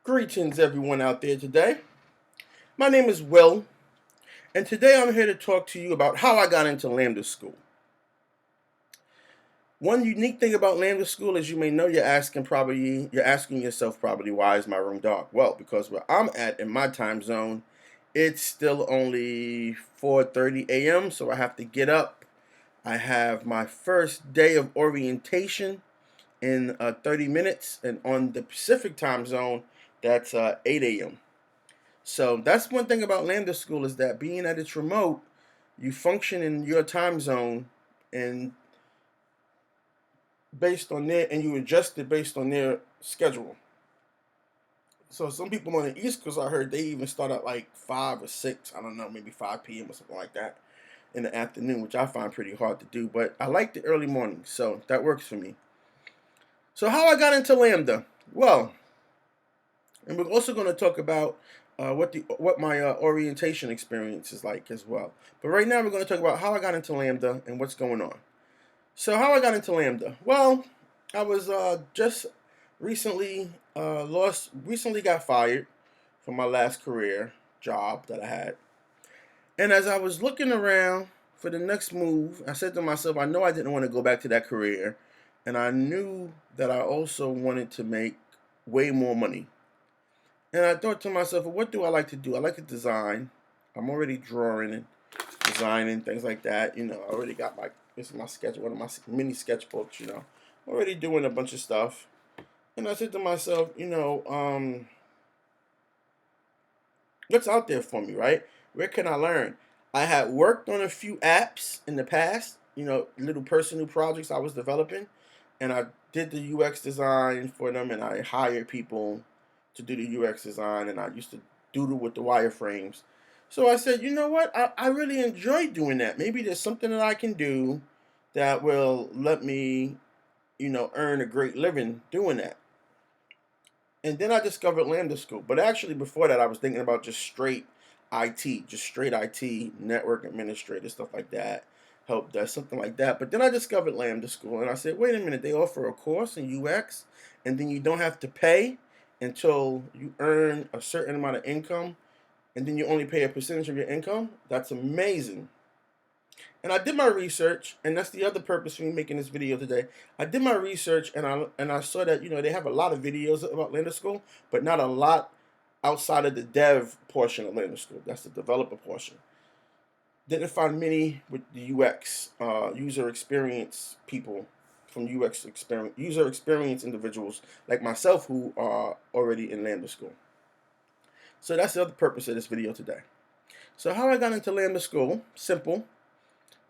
Greetings, everyone out there today. My name is Will, and today I'm here to talk to you about how I got into Lambda School. One unique thing about Lambda School, as you may know, you're asking yourself probably, why is my room dark? Well, because where I'm at in my time zone, it's still only 4:30 a.m., so I have to get up. I have my first day of orientation in 30 minutes, and on the Pacific time zone, that's 8 a.m. So that's one thing about Lambda School, is that being that it's remote, you function in your time zone and you adjust it based on their schedule. So some people on the East Coast, I heard they even start at like 5 or 6, I don't know, maybe 5 p.m. or something like that in the afternoon, which I find pretty hard to do. But I like the early morning, so that works for me. So how I got into Lambda? Well, and we're also going to talk about what my orientation experience is like as well. But right now we're going to talk about how I got into Lambda and what's going on. So how I got into Lambda? Well, I was just recently got fired from my last career job that I had. And as I was looking around for the next move, I said to myself, I know I didn't want to go back to that career, and I knew that I also wanted to make way more money. And I thought to myself, well, what do I like to do? I like to design. I'm already drawing and designing, things like that. I already got this is my sketch, one of my mini sketchbooks, already doing a bunch of stuff. And I said to myself, what's out there for me, right? Where can I learn? I had worked on a few apps in the past, little personal projects I was developing. And I did the UX design for them, and I hired people to do the UX design, and I used to doodle with the wireframes. So I said, you know what? I really enjoy doing that. Maybe there's something that I can do that will let me, earn a great living doing that. And then I discovered Lambda School. But actually, before that, I was thinking about just straight IT, network administrator, stuff like that, help desk, something like that. But then I discovered Lambda School, and I said, wait a minute, they offer a course in UX, and then you don't have to pay until you earn a certain amount of income, and then you only pay a percentage of your income. That's amazing. And I did my research, and that's the other purpose for me making this video today. I did my research, and I saw that they have a lot of videos about Lambda School, but not a lot outside of the dev portion of Lambda School. That's the developer portion. Didn't find many with the UX, user experience people from user experience individuals like myself who are already in Lambda School. So that's the other purpose of this video today. So how I got into Lambda School, simple.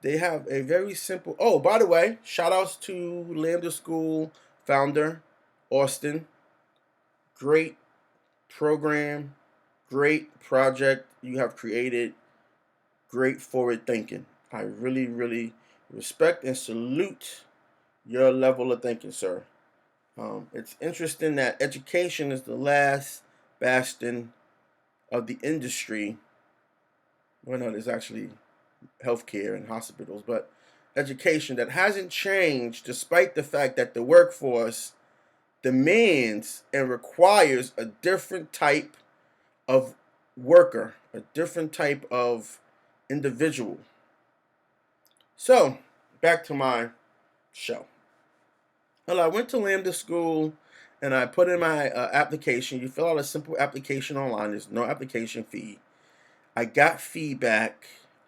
They have a very simple, oh, by the way, shout outs to Lambda School founder, Austin. Great program, great project you have created, great forward thinking. I really, really respect and salute your level of thinking, sir. It's interesting that education is the last bastion of the industry. Well, no, there's actually healthcare and hospitals, but education that hasn't changed despite the fact that the workforce demands and requires a different type of worker, a different type of individual. So, back to my show. Well, I went to Lambda School and I put in my application. You fill out a simple application online. There's no application fee. I got feedback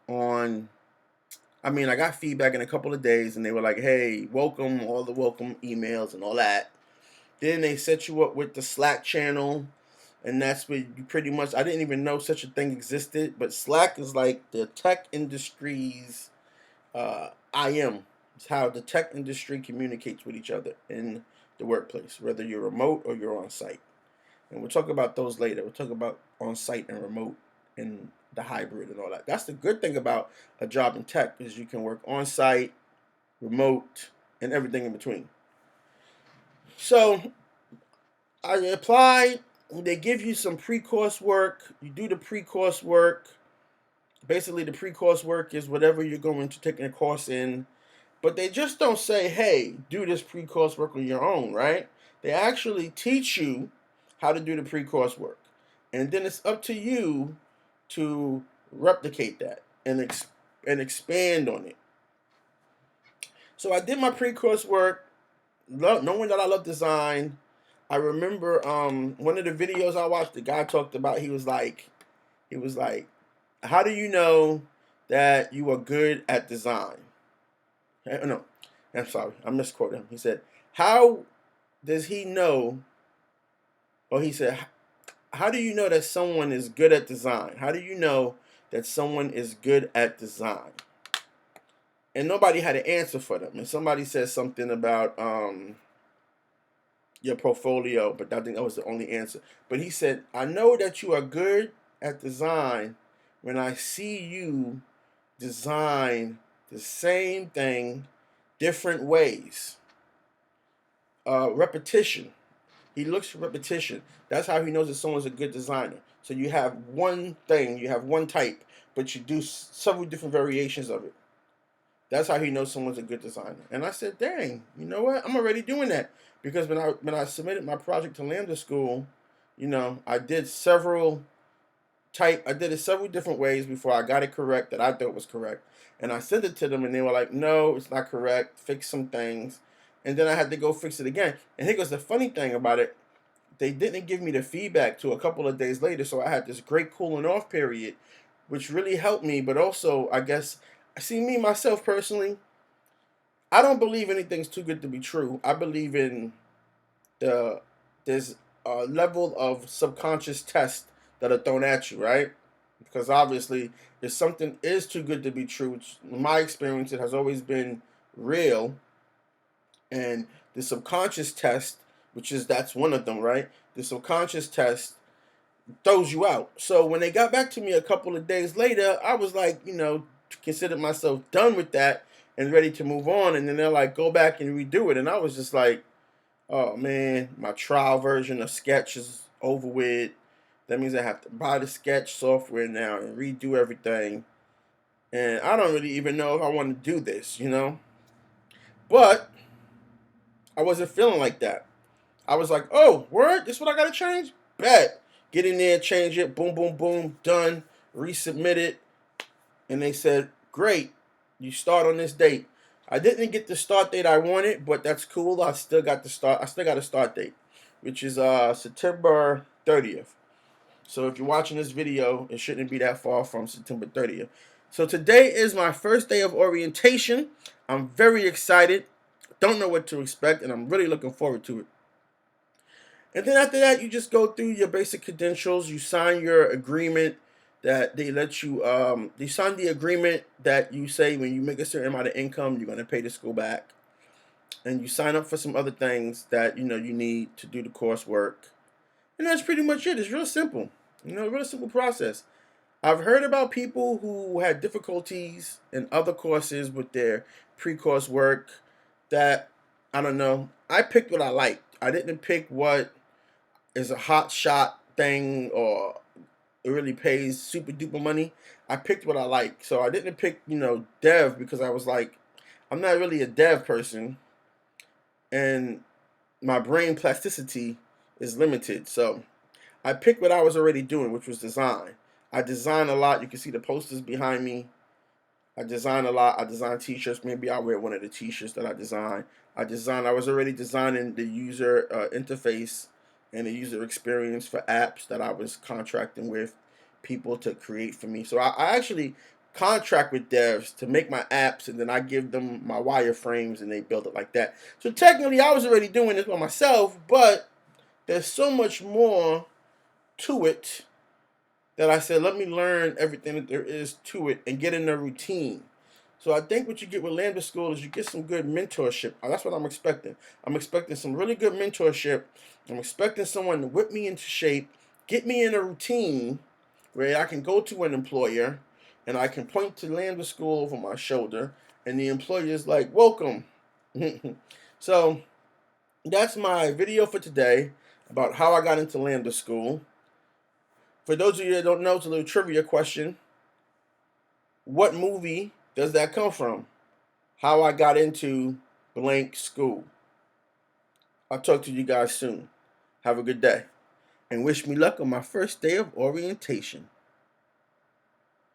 I got feedback in a couple of days, and they were like, hey, welcome, all the welcome emails and all that. Then they set you up with the Slack channel, and that's where you pretty much, I didn't even know such a thing existed, but Slack is like the tech industry's IM. It's how the tech industry communicates with each other in the workplace, whether you're remote or you're on site. And we'll talk about those later. We'll talk about on site and remote and the hybrid and all that. That's the good thing about a job in tech, is you can work on site, remote, and everything in between. So I applied. They give you some pre-course work. You do the pre-course work. Basically, the pre-course work is whatever you're going to take a course in. But they just don't say, hey, do this pre-course work on your own, right? They actually teach you how to do the pre-course work. And then it's up to you to replicate that and expand on it. So I did my pre-course work, knowing that I love design. I remember one of the videos I watched, the guy talked about, he was like, how do you know that you are good at design? No, I'm sorry, I misquoted him. He said, how does he know, or he said, how do you know that someone is good at design? How do you know that someone is good at design? And nobody had an answer for them. And somebody said something about your portfolio, but I think that was the only answer. But he said, I know that you are good at design when I see you design the same thing different ways. Repetition. He looks for repetition. That's how he knows that someone's a good designer. So you have one thing, you have one type, but you do several different variations of it. That's how he knows someone's a good designer. And I said, dang, you know what? I'm already doing that. Because when I submitted my project to Lambda School, I did it several different ways before I got it correct that I thought was correct. And I sent it to them and they were like, no, it's not correct. Fix some things. And then I had to go fix it again. And here goes the funny thing about it. They didn't give me the feedback till a couple of days later. So I had this great cooling off period, which really helped me. But also, I guess, see, me, myself personally, I don't believe anything's too good to be true. I believe in there's a level of subconscious tests that are thrown at you, right? Because obviously, if something is too good to be true, which in my experience, it has always been real, and the subconscious test, that's one of them, right? The subconscious test throws you out. So when they got back to me a couple of days later, I was like, considered myself done with that and ready to move on. And then they're like, go back and redo it. And I was just like, oh man, my trial version of Sketch is over with. That means I have to buy the Sketch software now and redo everything. And I don't really even know if I want to do this, But I wasn't feeling like that. I was like, oh, word? This is what I got to change? Bet. Get in there, change it. Boom, boom, boom. Done. Resubmit it. And they said, great. You start on this date. I didn't get the start date I wanted, but that's cool. I still got a start date, which is September 30th. So if you're watching this video, it shouldn't be that far from September 30th. So today is my first day of orientation. I'm very excited. Don't know what to expect, and I'm really looking forward to it. And then after that, you just go through your basic credentials. You sign your agreement that they let you, you sign the agreement that you say when you make a certain amount of income, you're going to pay the school back. And you sign up for some other things that, you need to do the coursework. And that's pretty much it. It's real simple. Real simple process. I've heard about people who had difficulties in other courses with their pre-course work that, I don't know. I picked what I liked. I didn't pick what is a hot shot thing or it really pays super duper money. I picked what I like. So I didn't pick, dev because I was like, I'm not really a dev person and my brain plasticity is limited. So I picked what I was already doing, which was design. I design a lot. You can see the posters behind me. I design a lot. I design t-shirts. Maybe I'll wear one of the t-shirts that I designed. I was already designing the user interface and the user experience for apps that I was contracting with people to create for me. So I actually contract with devs to make my apps, and then I give them my wireframes and they build it like that. So technically I was already doing this by myself, but there's so much more to it that I said, let me learn everything that there is to it and get in a routine. So I think what you get with Lambda School is you get some good mentorship. That's what I'm expecting. I'm expecting some really good mentorship. I'm expecting someone to whip me into shape, get me in a routine where I can go to an employer and I can point to Lambda School over my shoulder and the employer is like, welcome. So that's my video for today about how I got into Lambda School. For those of you that don't know, it's a little trivia question. What movie does that come from? How I got into blank school. I'll talk to you guys soon. Have a good day. and wish me luck on my first day of orientation.